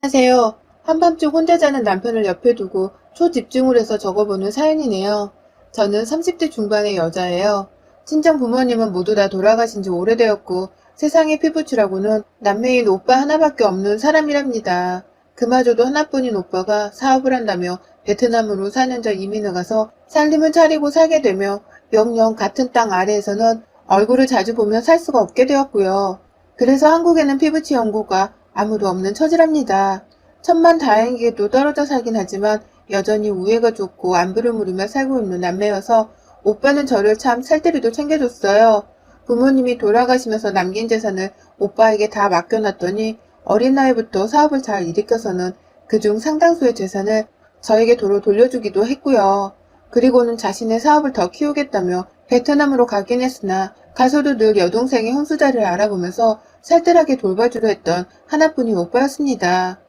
안녕하세요. 한밤중 혼자 자는 남편을 옆에 두고 초집중을 해서 적어보는 사연이네요. 저는 30대 중반의 여자예요. 친정 부모님은 모두 다 돌아가신 지 오래되었고 세상에 피부치라고는 남매인 오빠 하나밖에 없는 사람이랍니다. 그마저도 하나뿐인 오빠가 사업을 한다며 베트남으로 4년 전 이민을 가서 살림을 차리고 살게 되며 영영 같은 땅 아래에서는 얼굴을 자주 보며 살 수가 없게 되었고요. 그래서 한국에는 피부치 연고가 아무도 없는 처지랍니다. 천만 다행히도 떨어져 살긴 하지만 여전히 우애가 좋고 안부를 물으며 살고 있는 남매여서 오빠는 저를 참 살뜰히도 챙겨줬어요. 부모님이 돌아가시면서 남긴 재산을 오빠에게 다 맡겨놨더니 어린 나이부터 사업을 잘 일으켜서는 그중 상당수의 재산을 저에게 도로 돌려주기도 했고요. 그리고는 자신의 사업을 더 키우겠다며 베트남으로 가긴 했으나 가서도 늘 여동생의 혼수자리를 알아보면서 살뜰하게 돌봐주려 했던 하나뿐인 오빠였습니다.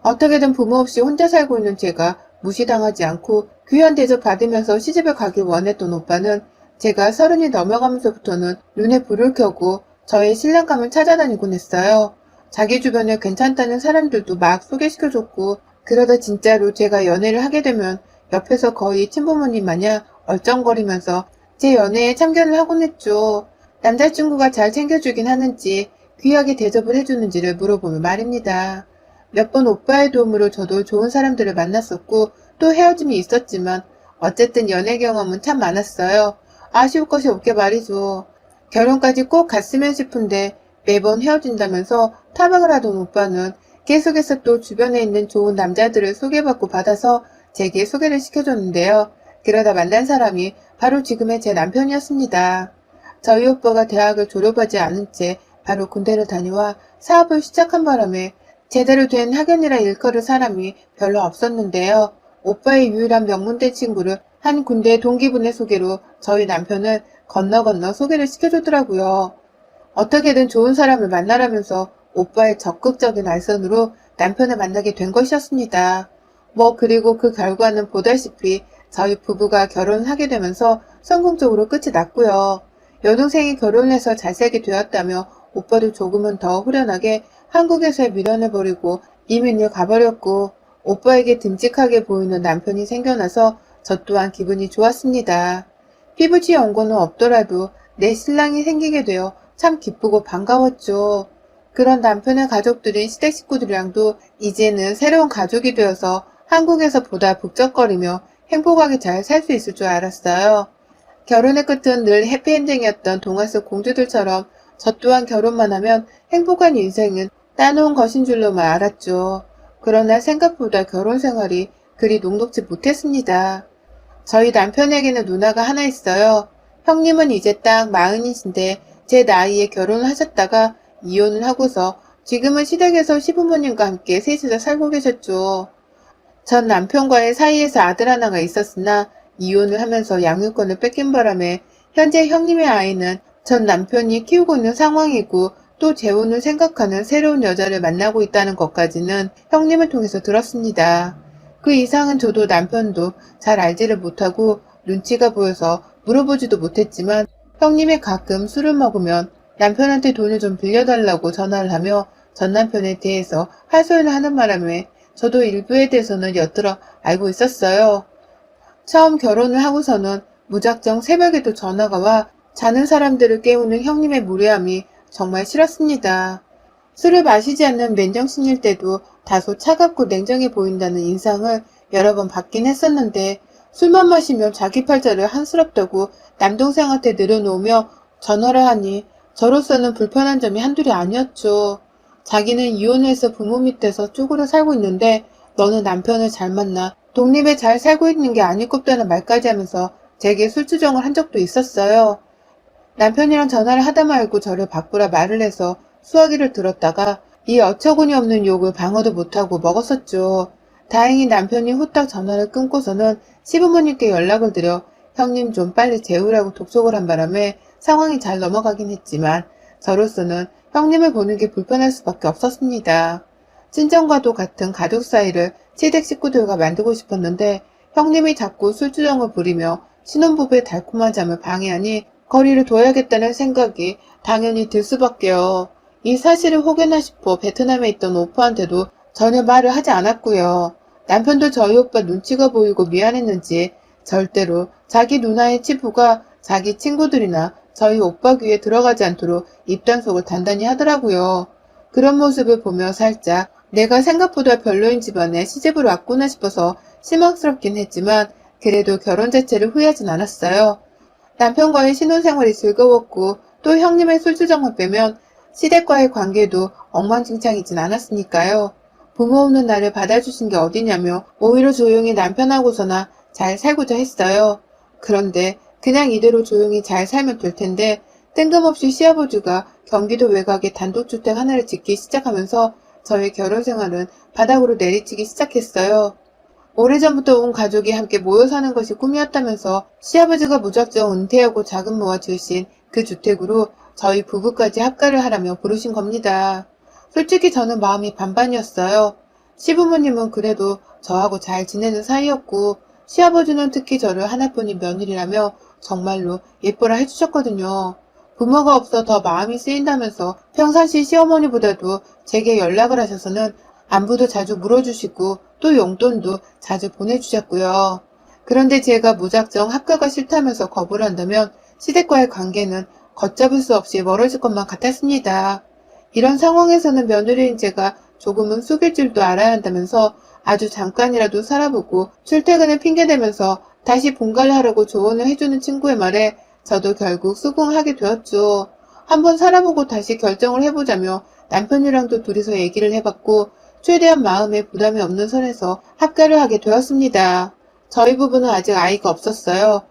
어떻게든 부모 없이 혼자 살고 있는 제가 무시당하지 않고 귀한 대접 받으면서 시집을 가길 원했던 오빠는 제가 30이 넘어가면서부터는 눈에 불을 켜고 저의 신랑감을 찾아다니곤 했어요. 자기 주변에 괜찮다는 사람들도 막 소개시켜줬고 그러다 진짜로 제가 연애를 하게 되면 옆에서 거의 친부모님 마냥 얼쩡거리면서 제 연애에 참견을 하곤 했죠. 남자친구가 잘 챙겨주긴 하는지 귀하게 대접을 해주는지를 물어보면 말입니다. 몇 번 오빠의 도움으로 저도 좋은 사람들을 만났었고 또 헤어짐이 있었지만 어쨌든 연애 경험은 참 많았어요. 아쉬울 것이 없게 말이죠. 결혼까지 꼭 갔으면 싶은데 매번 헤어진다면서 타박을 하던 오빠는 계속해서 또 주변에 있는 좋은 남자들을 소개받고 받아서 제게 소개를 시켜줬는데요. 그러다 만난 사람이 바로 지금의 제 남편이었습니다. 저희 오빠가 대학을 졸업하지 않은 채 바로 군대를 다녀와 사업을 시작한 바람에 제대로 된 학연이라 일컬을 사람이 별로 없었는데요. 오빠의 유일한 명문대 친구를 한 군대 동기분의 소개로 저희 남편을 건너 소개를 시켜주더라고요. 어떻게든 좋은 사람을 만나라면서 오빠의 적극적인 알선으로 남편을 만나게 된 것이었습니다. 그리고 그 결과는 보다시피 저희 부부가 결혼을 하게 되면서 성공적으로 끝이 났고요. 여동생이 결혼을 해서 잘 살게 되었다며 오빠도 조금은 더 후련하게 한국에서의 미련을 버리고 이민을 가버렸고 오빠에게 듬직하게 보이는 남편이 생겨나서 저 또한 기분이 좋았습니다. 피부치 연고는 없더라도 내 신랑이 생기게 되어 참 기쁘고 반가웠죠. 그런 남편의 가족들인 시댁 식구들이랑도 이제는 새로운 가족이 되어서 한국에서 보다 북적거리며 행복하게 잘 살 수 있을 줄 알았어요. 결혼의 끝은 늘 해피엔딩이었던 동화 속 공주들처럼 저 또한 결혼만 하면 행복한 인생은 따놓은 것인 줄로만 알았죠. 그러나 생각보다 결혼 생활이 그리 녹록지 못했습니다. 저희 남편에게는 누나가 하나 있어요. 형님은 이제 딱 40이신데 제 나이에 결혼을 하셨다가 이혼을 하고서 지금은 시댁에서 시부모님과 함께 셋이서 살고 계셨죠. 전 남편과의 사이에서 아들 하나가 있었으나 이혼을 하면서 양육권을 뺏긴 바람에 현재 형님의 아이는 전 남편이 키우고 있는 상황이고 또 재혼을 생각하는 새로운 여자를 만나고 있다는 것까지는 형님을 통해서 들었습니다. 그 이상은 저도 남편도 잘 알지를 못하고 눈치가 보여서 물어보지도 못했지만 형님이 가끔 술을 먹으면 남편한테 돈을 좀 빌려달라고 전화를 하며 전 남편에 대해서 하소연을 하는 바람에 저도 일부에 대해서는 엿들어 알고 있었어요. 처음 결혼을 하고서는 무작정 새벽에도 전화가 와 자는 사람들을 깨우는 형님의 무례함이 정말 싫었습니다. 술을 마시지 않는 맨정신일 때도 다소 차갑고 냉정해 보인다는 인상을 여러 번 받긴 했었는데 술만 마시면 자기 팔자를 한스럽다고 남동생한테 늘어놓으며 전화를 하니 저로서는 불편한 점이 한둘이 아니었죠. 자기는 이혼을 해서 부모 밑에서 쭈그려 살고 있는데 너는 남편을 잘 만나 독립에 잘 살고 있는 게 아닐 꼽다는 말까지 하면서 제게 술주정을 한 적도 있었어요. 남편이랑 전화를 하다 말고 저를 바꾸라 말을 해서 수화기를 들었다가 이 어처구니 없는 욕을 방어도 못하고 먹었었죠. 다행히 남편이 후딱 전화를 끊고서는 시부모님께 연락을 드려 형님 좀 빨리 재우라고 독촉을 한 바람에 상황이 잘 넘어가긴 했지만 저로서는 형님을 보는 게 불편할 수밖에 없었습니다. 친정과도 같은 가족 사이를 시댁 식구들과 만들고 싶었는데 형님이 자꾸 술주정을 부리며 신혼부부의 달콤한 잠을 방해하니 거리를 둬야겠다는 생각이 당연히 들 수밖에요. 이 사실을 혹여나 싶어 베트남에 있던 오빠한테도 전혀 말을 하지 않았고요. 남편도 저희 오빠 눈치가 보이고 미안했는지 절대로 자기 누나의 치부가 자기 친구들이나 저희 오빠 귀에 들어가지 않도록 입단속을 단단히 하더라고요. 그런 모습을 보며 살짝 내가 생각보다 별로인 집안에 시집을 왔구나 싶어서 실망스럽긴 했지만 그래도 결혼 자체를 후회하진 않았어요. 남편과의 신혼생활이 즐거웠고 또 형님의 술주정만 빼면 시댁과의 관계도 엉망진창이진 않았으니까요. 부모 없는 나를 받아주신 게 어디냐며 오히려 조용히 남편하고서나 잘 살고자 했어요. 그런데 그냥 이대로 조용히 잘 살면 될 텐데 뜬금없이 시아버지가 경기도 외곽에 단독주택 하나를 짓기 시작하면서 저의 결혼생활은 바닥으로 내리치기 시작했어요. 오래전부터 온 가족이 함께 모여 사는 것이 꿈이었다면서 시아버지가 무작정 은퇴하고 자금 모아 지으신 그 주택으로 저희 부부까지 합가를 하라며 부르신 겁니다. 솔직히 저는 마음이 반반이었어요. 시부모님은 그래도 저하고 잘 지내는 사이였고 시아버지는 특히 저를 하나뿐인 며느리라며 정말로 예뻐라 해주셨거든요. 부모가 없어 더 마음이 쓰인다면서 평상시 시어머니보다도 제게 연락을 하셔서는 안부도 자주 물어주시고 또 용돈도 자주 보내주셨고요. 그런데 제가 무작정 합가가 싫다면서 거부를 한다면 시댁과의 관계는 걷잡을 수 없이 멀어질 것만 같았습니다. 이런 상황에서는 며느리인 제가 조금은 숙일 줄도 알아야 한다면서 아주 잠깐이라도 살아보고 출퇴근을 핑계대면서 다시 본가를 하라고 조언을 해주는 친구의 말에 저도 결국 수긍하게 되었죠. 한번 살아보고 다시 결정을 해보자며 남편이랑도 둘이서 얘기를 해봤고 최대한 마음에 부담이 없는 선에서 합가를 하게 되었습니다. 저희 부부는 아직 아이가 없었어요.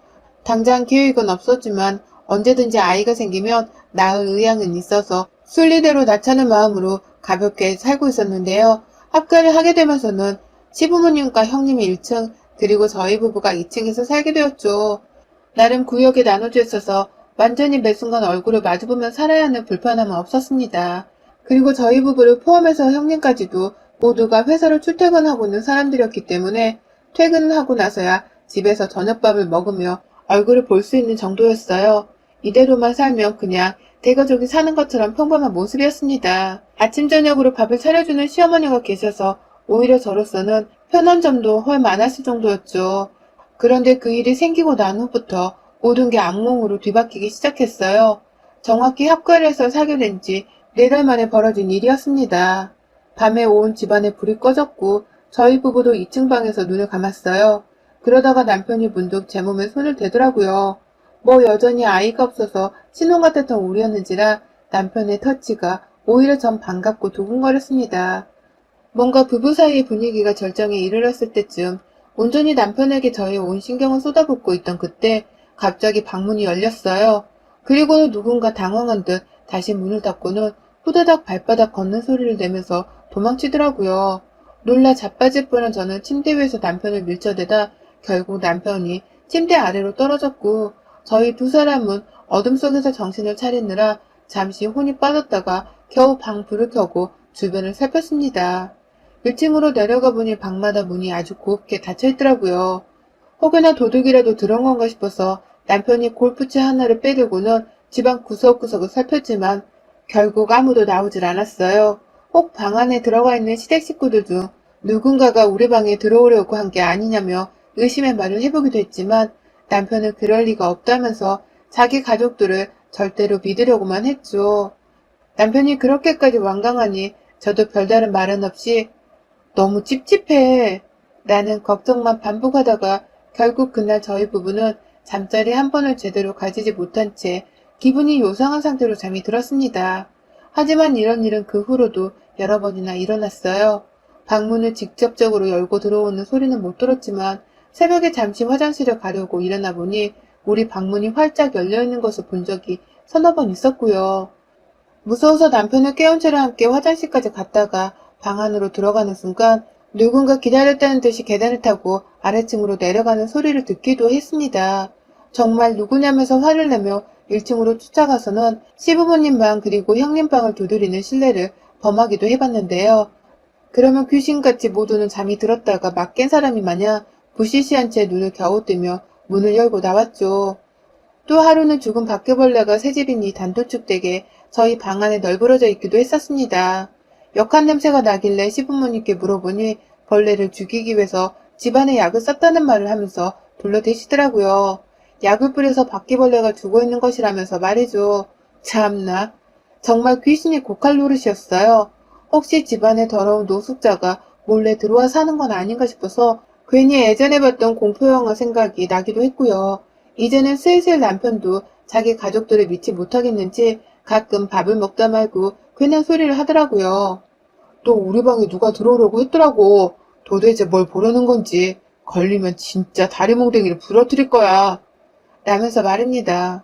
당장 계획은 없었지만 언제든지 아이가 생기면 낳을 의향은 있어서 순리대로 낳자는 마음으로 가볍게 살고 있었는데요. 합가를 하게 되면서는 시부모님과 형님이 1층 그리고 저희 부부가 2층에서 살게 되었죠. 나름 구역에 나눠져 있어서 완전히 매 순간 얼굴을 마주보며 살아야 하는 불편함은 없었습니다. 그리고 저희 부부를 포함해서 형님까지도 모두가 회사로 출퇴근하고 있는 사람들이었기 때문에 퇴근을 하고 나서야 집에서 저녁밥을 먹으며 얼굴을 볼 수 있는 정도였어요. 이대로만 살면 그냥 대가족이 사는 것처럼 평범한 모습이었습니다. 아침 저녁으로 밥을 차려주는 시어머니가 계셔서 오히려 저로서는 편한 점도 헐 많았을 정도였죠. 그런데 그 일이 생기고 난 후부터 모든 게 악몽으로 뒤바뀌기 시작했어요. 정확히 합가를 해서 사게 된 지 4달 만에 벌어진 일이었습니다. 밤에 온 집안에 불이 꺼졌고 저희 부부도 2층 방에서 눈을 감았어요. 그러다가 남편이 문득 제 몸에 손을 대더라고요. 뭐 여전히 아이가 없어서 신혼 같았던 우리였는지라 남편의 터치가 오히려 전 반갑고 두근거렸습니다. 뭔가 부부 사이의 분위기가 절정에 이르렀을 때쯤 온전히 남편에게 저의 온 신경을 쏟아붓고 있던 그때 갑자기 방문이 열렸어요. 그리고는 누군가 당황한 듯 다시 문을 닫고는 후다닥 발바닥 걷는 소리를 내면서 도망치더라고요. 놀라 자빠질 뻔한 저는 침대 위에서 남편을 밀쳐대다 결국 남편이 침대 아래로 떨어졌고 저희 두 사람은 어둠 속에서 정신을 차리느라 잠시 혼이 빠졌다가 겨우 방 불을 켜고 주변을 살폈습니다. 1층으로 내려가 보니 방마다 문이 아주 곱게 닫혀있더라고요. 혹여나 도둑이라도 들어온 건가 싶어서 남편이 골프채 하나를 빼들고는 집안 구석구석을 살폈지만 결국 아무도 나오질 않았어요. 혹 방 안에 들어가 있는 시댁 식구들 중 누군가가 우리 방에 들어오려고 한 게 아니냐며 의심의 말을 해보기도 했지만 남편은 그럴 리가 없다면서 자기 가족들을 절대로 믿으려고만 했죠. 남편이 그렇게까지 완강하니 저도 별다른 말은 없이 너무 찝찝해 라는 걱정만 반복하다가 결국 그날 저희 부부는 잠자리 한 번을 제대로 가지지 못한 채 기분이 요상한 상태로 잠이 들었습니다. 하지만 이런 일은 그 후로도 여러 번이나 일어났어요. 방문을 직접적으로 열고 들어오는 소리는 못 들었지만 새벽에 잠시 화장실을 가려고 일어나 보니 우리 방문이 활짝 열려있는 것을 본 적이 서너 번 있었고요. 무서워서 남편을 깨운 채로 함께 화장실까지 갔다가 방 안으로 들어가는 순간 누군가 기다렸다는 듯이 계단을 타고 아래층으로 내려가는 소리를 듣기도 했습니다. 정말 누구냐면서 화를 내며 1층으로 쫓아가서는 시부모님 방 그리고 형님 방을 두드리는 실례를 범하기도 해봤는데요. 그러면 귀신같이 모두는 잠이 들었다가 막 깬 사람이 마냥 부시시한 채 눈을 겨우 뜨며 문을 열고 나왔죠. 또 하루는 죽은 바퀴벌레가 새집인 이 단독주택에 저희 방 안에 널브러져 있기도 했었습니다. 역한 냄새가 나길래 시부모님께 물어보니 벌레를 죽이기 위해서 집안에 약을 썼다는 말을 하면서 둘러대시더라고요. 약을 뿌려서 바퀴벌레가 죽어있는 것이라면서 말이죠. 참나. 정말 귀신이 고칼 노릇이었어요. 혹시 집안에 더러운 노숙자가 몰래 들어와 사는 건 아닌가 싶어서 괜히 예전에 봤던 공포영화 생각이 나기도 했고요. 이제는 슬슬 남편도 자기 가족들을 믿지 못하겠는지 가끔 밥을 먹다 말고 괜한 소리를 하더라고요. 또 우리 방에 누가 들어오려고 했더라고. 도대체 뭘 보려는 건지. 걸리면 진짜 다리 몽댕이를 부러뜨릴 거야. 라면서 말입니다.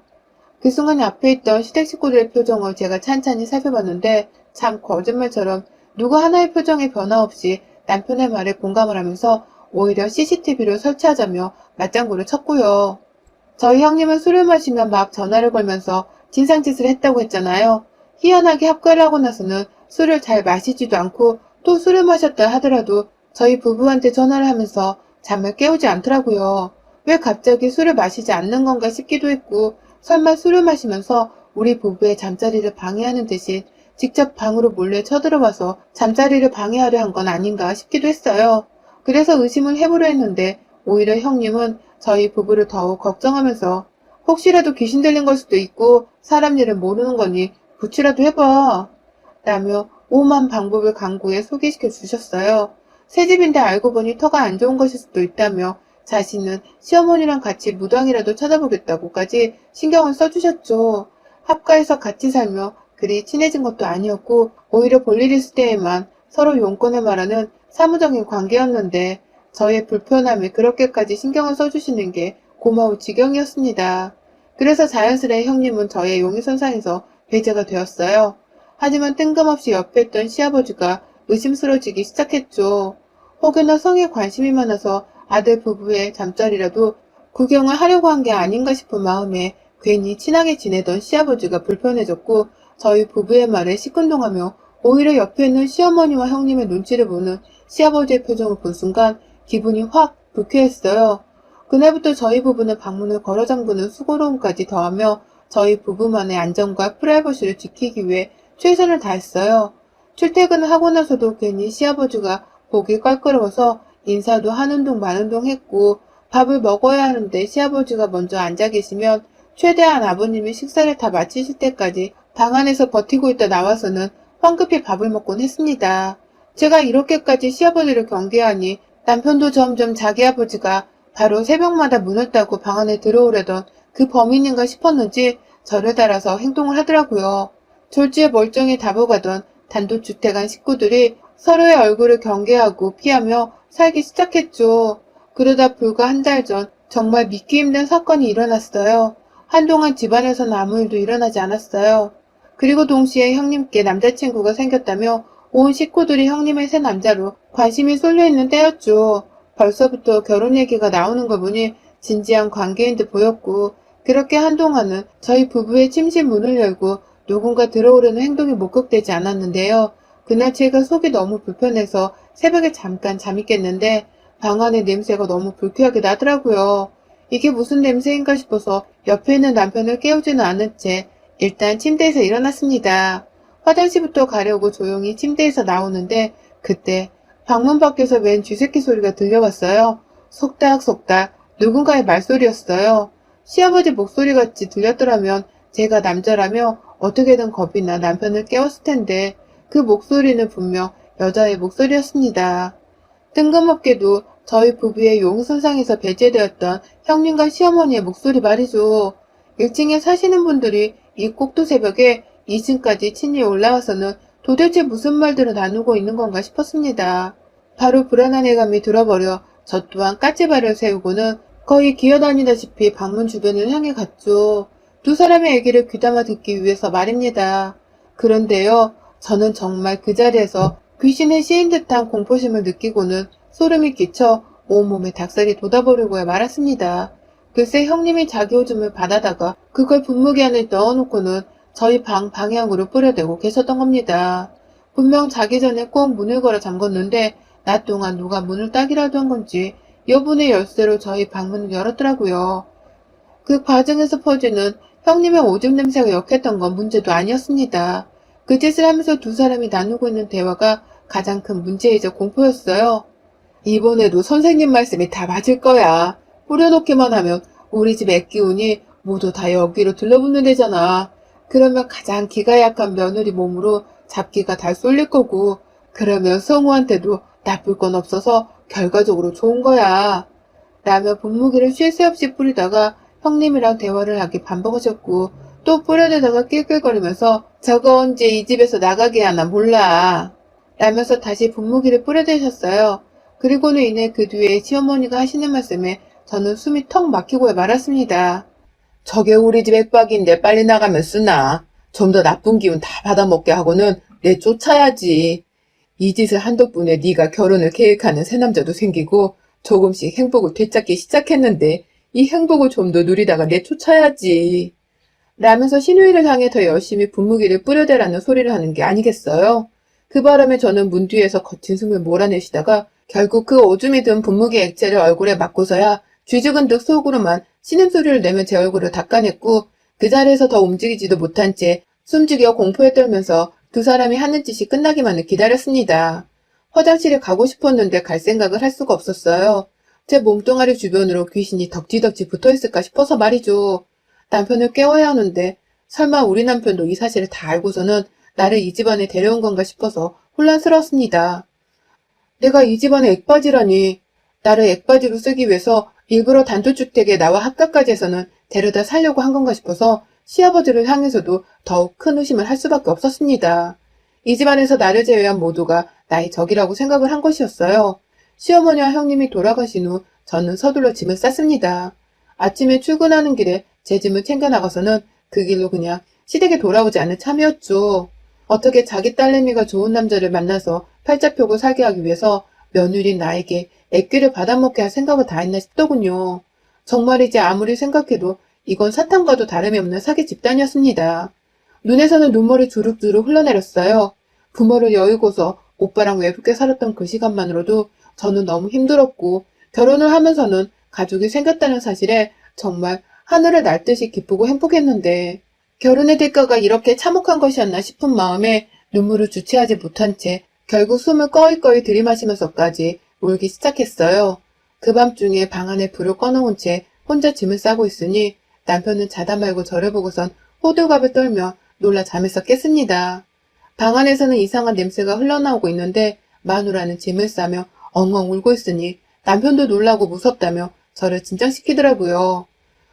그 순간 앞에 있던 시댁 식구들의 표정을 제가 찬찬히 살펴봤는데 참 거짓말처럼 누구 하나의 표정에 변화 없이 남편의 말에 공감을 하면서 오히려 CCTV를 설치하자며 맞장구를 쳤고요. 저희 형님은 술을 마시면 막 전화를 걸면서 진상짓을 했다고 했잖아요. 희한하게 합가를 하고 나서는 술을 잘 마시지도 않고 또 술을 마셨다 하더라도 저희 부부한테 전화를 하면서 잠을 깨우지 않더라고요. 왜 갑자기 술을 마시지 않는 건가 싶기도 했고 설마 술을 마시면서 우리 부부의 잠자리를 방해하는 대신 직접 방으로 몰래 쳐들어와서 잠자리를 방해하려 한 건 아닌가 싶기도 했어요. 그래서 의심을 해보려 했는데 오히려 형님은 저희 부부를 더욱 걱정하면서 혹시라도 귀신 들린 걸 수도 있고 사람 일은 모르는 거니 부치라도 해봐 라며 오만 방법을 강구해 소개시켜 주셨어요. 새집인데 알고 보니 터가 안 좋은 것일 수도 있다며 자신은 시어머니랑 같이 무당이라도 찾아보겠다고까지 신경을 써주셨죠. 합가해서 같이 살며 그리 친해진 것도 아니었고 오히려 볼일 있을 때에만 서로 용건을 말하는 사무적인 관계였는데 저의 불편함에 그렇게까지 신경을 써주시는 게 고마울 지경이었습니다. 그래서 자연스레 형님은 저의 용의선상에서 배제가 되었어요. 하지만 뜬금없이 옆에 있던 시아버지가 의심스러워지기 시작했죠. 혹여나 성에 관심이 많아서 아들 부부의 잠자리라도 구경을 하려고 한 게 아닌가 싶은 마음에 괜히 친하게 지내던 시아버지가 불편해졌고 저희 부부의 말에 시큰둥하며 오히려 옆에 있는 시어머니와 형님의 눈치를 보는 시아버지의 표정을 본 순간 기분이 확 불쾌했어요. 그날부터 저희 부부는 방문을 걸어 잠그는 수고로움까지 더하며 저희 부부만의 안전과 프라이버시를 지키기 위해 최선을 다했어요. 출퇴근을 하고 나서도 괜히 시아버지가 보기 껄끄러워서 인사도 하는 둥 마는 둥 했고 밥을 먹어야 하는데 시아버지가 먼저 앉아 계시면 최대한 아버님이 식사를 다 마치실 때까지 방 안에서 버티고 있다 나와서는 황급히 밥을 먹곤 했습니다. 제가 이렇게까지 시아버지를 경계하니 남편도 점점 자기 아버지가 바로 새벽마다 문을 따고 방 안에 들어오려던 그 범인인가 싶었는지 저를 따라서 행동을 하더라고요. 졸지에 멀쩡히 다보가던 단독주택 안 식구들이 서로의 얼굴을 경계하고 피하며 살기 시작했죠. 그러다 불과 한 달 전 정말 믿기 힘든 사건이 일어났어요. 한동안 집안에서는 아무 일도 일어나지 않았어요. 그리고 동시에 형님께 남자친구가 생겼다며 온 식구들이 형님의 새 남자로 관심이 쏠려있는 때였죠. 벌써부터 결혼 얘기가 나오는 걸 보니 진지한 관계인 듯 보였고 그렇게 한동안은 저희 부부의 침실 문을 열고 누군가 들어오려는 행동이 목격되지 않았는데요. 그날 제가 속이 너무 불편해서 새벽에 잠깐 잠이 깼는데 방 안의 냄새가 너무 불쾌하게 나더라고요. 이게 무슨 냄새인가 싶어서 옆에 있는 남편을 깨우지는 않은 채 일단 침대에서 일어났습니다. 화장실부터 가려고 조용히 침대에서 나오는데 그때 방문 밖에서 웬 쥐새끼 소리가 들려왔어요. 속닥속닥 누군가의 말소리였어요. 시아버지 목소리 같이 들렸더라면 제가 남자라며 어떻게든 겁이 나 남편을 깨웠을 텐데 그 목소리는 분명 여자의 목소리였습니다. 뜬금없게도 저희 부부의 용선상에서 배제되었던 형님과 시어머니의 목소리 말이죠. 1층에 사시는 분들이 이 꼭두 새벽에 2층까지 친히 올라와서는 도대체 무슨 말들을 나누고 있는 건가 싶었습니다. 바로 불안한 예감이 들어버려 저 또한 까치발을 세우고는 거의 기어다니다시피 방문 주변을 향해 갔죠. 두 사람의 얘기를 귀담아 듣기 위해서 말입니다. 그런데요, 저는 정말 그 자리에서 귀신에 씌인 듯한 공포심을 느끼고는 소름이 끼쳐 온몸에 닭살이 돋아버리고야 말았습니다. 글쎄 형님이 자기 오줌을 받아다가 그걸 분무기 안에 넣어놓고는 저희 방 방향으로 뿌려대고 계셨던 겁니다. 분명 자기 전에 꼭 문을 걸어 잠궜는데 낮 동안 누가 문을 따기라도 한 건지 여분의 열쇠로 저희 방문을 열었더라고요. 그 과정에서 퍼지는 형님의 오줌 냄새가 역했던 건 문제도 아니었습니다. 그 짓을 하면서 두 사람이 나누고 있는 대화가 가장 큰 문제이자 공포였어요. 이번에도 선생님 말씀이 다 맞을 거야. 뿌려놓기만 하면 우리 집 애기운이 모두 다 여기로 들러붙는 데잖아. 그러면 가장 기가 약한 며느리 몸으로 잡기가 다 쏠릴 거고, 그러면 성우한테도 나쁠 건 없어서 결과적으로 좋은 거야. 라며 분무기를 쉴 새 없이 뿌리다가 형님이랑 대화를 하기 반복하셨고, 또 뿌려대다가 낄낄거리면서 저거 언제 이 집에서 나가게 하나 몰라. 라면서 다시 분무기를 뿌려대셨어요. 그리고는 이내 그 뒤에 시어머니가 하시는 말씀에 저는 숨이 턱 막히고 말았습니다. 저게 우리 집 액박인데 빨리 나가면 쓰나. 좀 더 나쁜 기운 다 받아먹게 하고는 내쫓아야지. 이 짓을 한 덕분에 네가 결혼을 계획하는 새 남자도 생기고 조금씩 행복을 되찾기 시작했는데 이 행복을 좀 더 누리다가 내쫓아야지. 라면서 신우이를 향해 더 열심히 분무기를 뿌려대라는 소리를 하는 게 아니겠어요? 그 바람에 저는 문 뒤에서 거친 숨을 몰아내시다가 결국 그 오줌이 든 분무기 액체를 얼굴에 맞고서야 쥐죽은 듯 속으로만 신음소리를 내며 제 얼굴을 닦아냈고 그 자리에서 더 움직이지도 못한 채 숨죽여 공포에 떨면서 두 사람이 하는 짓이 끝나기만을 기다렸습니다. 화장실에 가고 싶었는데 갈 생각을 할 수가 없었어요. 제 몸뚱아리 주변으로 귀신이 덕지덕지 붙어있을까 싶어서 말이죠. 남편을 깨워야 하는데 설마 우리 남편도 이 사실을 다 알고서는 나를 이 집안에 데려온 건가 싶어서 혼란스러웠습니다. 내가 이 집안의 액바지라니. 나를 액바지로 쓰기 위해서 일부러 단독주택에 나와 합격까지 해서는 데려다 살려고 한 건가 싶어서 시아버지를 향해서도 더욱 큰 의심을 할 수밖에 없었습니다. 이 집안에서 나를 제외한 모두가 나의 적이라고 생각을 한 것이었어요. 시어머니와 형님이 돌아가신 후 저는 서둘러 짐을 쌌습니다. 아침에 출근하는 길에 제 짐을 챙겨 나가서는 그 길로 그냥 시댁에 돌아오지 않을 참이었죠. 어떻게 자기 딸내미가 좋은 남자를 만나서 팔자 펴고 살게 하기 위해서 며느리 나에게 애귀를 받아먹게 할 생각을 다 했나 싶더군요. 정말이지 아무리 생각해도 이건 사탄과도 다름이 없는 사기 집단이었습니다. 눈에서는 눈물이 주룩주룩 흘러내렸어요. 부모를 여의고서 오빠랑 외롭게 살았던 그 시간만으로도 저는 너무 힘들었고 결혼을 하면서는 가족이 생겼다는 사실에 정말 하늘을 날 듯이 기쁘고 행복했는데 결혼의 대가가 이렇게 참혹한 것이었나 싶은 마음에 눈물을 주체하지 못한 채 결국 숨을 꺼이꺼이 들이마시면서까지 울기 시작했어요. 그 밤중에 방 안에 불을 꺼놓은 채 혼자 짐을 싸고 있으니 남편은 자다 말고 저를 보고선 호들갑을 떨며 놀라 잠에서 깼습니다. 방 안에서는 이상한 냄새가 흘러나오고 있는데 마누라는 짐을 싸며 엉엉 울고 있으니 남편도 놀라고 무섭다며 저를 진정시키더라고요.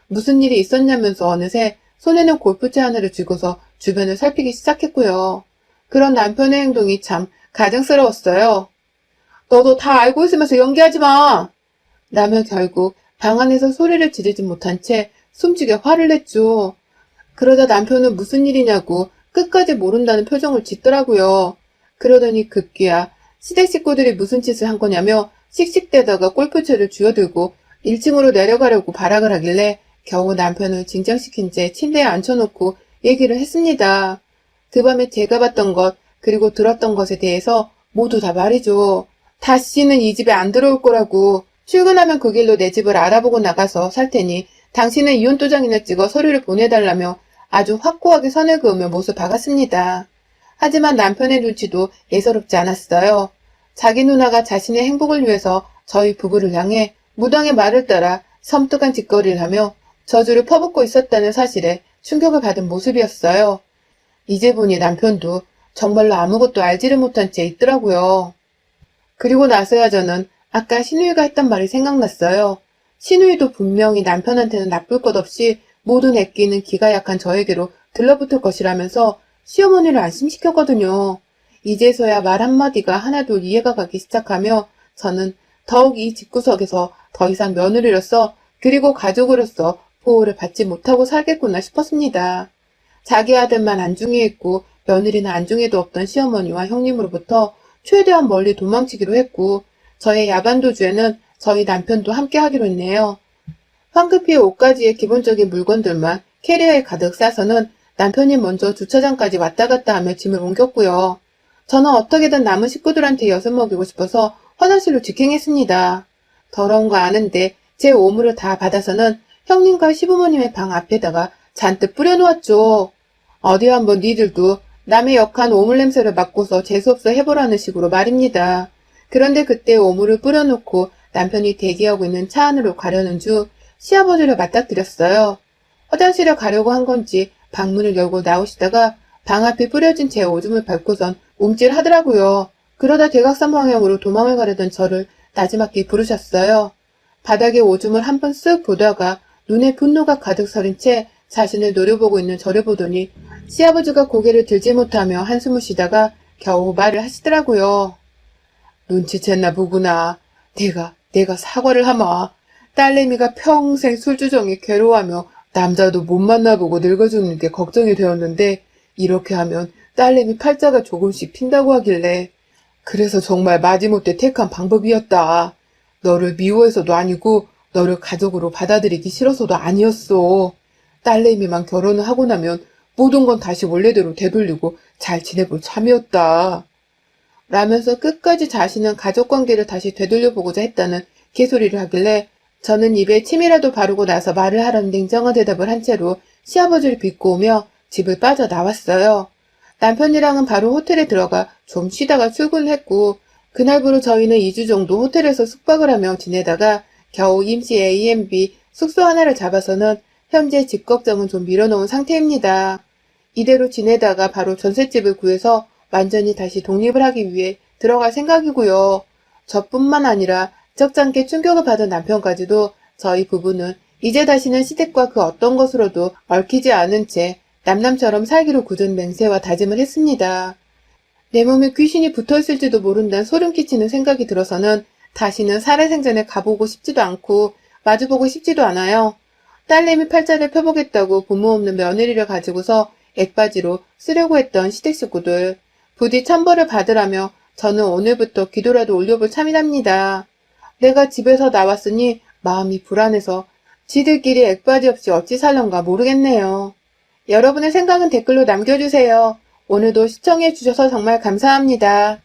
무슨 일이 있었냐면서 어느새 손에는 골프채 하나를 쥐고서 주변을 살피기 시작했고요. 그런 남편의 행동이 참 가증스러웠어요. 너도 다 알고 있으면서 연기하지 마! 라며 결국 방 안에서 소리를 지르지 못한 채 숨죽여 화를 냈죠. 그러자 남편은 무슨 일이냐고 끝까지 모른다는 표정을 짓더라고요. 그러더니 급기야 시댁 식구들이 무슨 짓을 한 거냐며 씩씩대다가 골프채를 쥐어들고 1층으로 내려가려고 발악을 하길래 겨우 남편을 진정시킨 채 침대에 앉혀놓고 얘기를 했습니다. 그 밤에 제가 봤던 것 그리고 들었던 것에 대해서 모두 다 말이죠. 다시는 이 집에 안 들어올 거라고 출근하면 그 길로 내 집을 알아보고 나가서 살 테니 당신은 이혼도장이나 찍어 서류를 보내달라며 아주 확고하게 선을 그으며 못을 박았습니다. 하지만 남편의 눈치도 예사롭지 않았어요. 자기 누나가 자신의 행복을 위해서 저희 부부를 향해 무당의 말을 따라 섬뜩한 짓거리를 하며 저주를 퍼붓고 있었다는 사실에 충격을 받은 모습이었어요. 이제 보니 남편도 정말로 아무것도 알지를 못한 채 있더라고요. 그리고 나서야 저는 아까 신우이가 했던 말이 생각났어요. 신우이도 분명히 남편한테는 나쁠 것 없이 모든 애끼는 기가 약한 저에게로 들러붙을 것이라면서 시어머니를 안심시켰거든요. 이제서야 말 한마디가 하나도 이해가 가기 시작하며 저는 더욱 이 집구석에서 더 이상 며느리로서 그리고 가족으로서 보호를 받지 못하고 살겠구나 싶었습니다. 자기 아들만 안중에 있고 며느리는 안중에도 없던 시어머니와 형님으로부터 최대한 멀리 도망치기로 했고 저의 야반도주에는 저희 남편도 함께 하기로 했네요. 황급히 옷가지의 기본적인 물건들만 캐리어에 가득 싸서는 남편이 먼저 주차장까지 왔다 갔다 하며 짐을 옮겼고요. 저는 어떻게든 남은 식구들한테 엿을 먹이고 싶어서 화장실로 직행했습니다. 더러운 거 아는데 제 오물을 다 받아서는 형님과 시부모님의 방 앞에다가 잔뜩 뿌려놓았죠. 어디 한번 니들도 남의 역한 오물 냄새를 맡고서 재수없어 해보라는 식으로 말입니다. 그런데 그때 오물을 뿌려놓고 남편이 대기하고 있는 차 안으로 가려는 중 시아버지를 맞닥뜨렸어요. 화장실에 가려고 한 건지 방문을 열고 나오시다가 방 앞에 뿌려진 제 오줌을 밟고선 움찔하더라고요. 그러다 대각선 방향으로 도망을 가려던 저를 나지막히 부르셨어요. 바닥에 오줌을 한 번 쓱 보다가 눈에 분노가 가득 서린 채 자신을 노려보고 있는 저를 보더니 시아버지가 고개를 들지 못하며 한숨을 쉬다가 겨우 말을 하시더라고요. 눈치챘나 보구나. 내가 사과를 하마. 딸내미가 평생 술주정에 괴로워하며 남자도 못 만나보고 늙어죽는 게 걱정이 되었는데 이렇게 하면 딸내미 팔자가 조금씩 핀다고 하길래 그래서 정말 마지못해 택한 방법이었다. 너를 미워해서도 아니고 너를 가족으로 받아들이기 싫어서도 아니었어. 딸내미만 결혼을 하고 나면 모든 건 다시 원래대로 되돌리고 잘 지내볼 참이었다. 라면서 끝까지 자신은 가족관계를 다시 되돌려보고자 했다는 개소리를 하길래 저는 입에 침이라도 바르고 나서 말을 하라는 냉정한 대답을 한 채로 시아버지를 빚고 오며 집을 빠져나왔어요. 남편이랑은 바로 호텔에 들어가 좀 쉬다가 출근을 했고 그날부로 저희는 2주 정도 호텔에서 숙박을 하며 지내다가 겨우 임시 A&B 숙소 하나를 잡아서는 현재 집 걱정은 좀 밀어놓은 상태입니다. 이대로 지내다가 바로 전셋집을 구해서 완전히 다시 독립을 하기 위해 들어갈 생각이고요. 저뿐만 아니라 적잖게 충격을 받은 남편까지도 저희 부부는 이제 다시는 시댁과 그 어떤 것으로도 얽히지 않은 채 남남처럼 살기로 굳은 맹세와 다짐을 했습니다. 내 몸에 귀신이 붙어있을지도 모른다는 소름 끼치는 생각이 들어서는 다시는 살아생전에 가보고 싶지도 않고 마주보고 싶지도 않아요. 딸내미 팔자를 펴보겠다고 부모 없는 며느리를 가지고서 액바지로 쓰려고 했던 시댁 식구들 부디 천벌을 받으라며 저는 오늘부터 기도라도 올려볼 참이랍니다. 내가 집에서 나왔으니 마음이 불안해서 지들끼리 액바지 없이 어찌 살런가 모르겠네요. 여러분의 생각은 댓글로 남겨주세요. 오늘도 시청해주셔서 정말 감사합니다.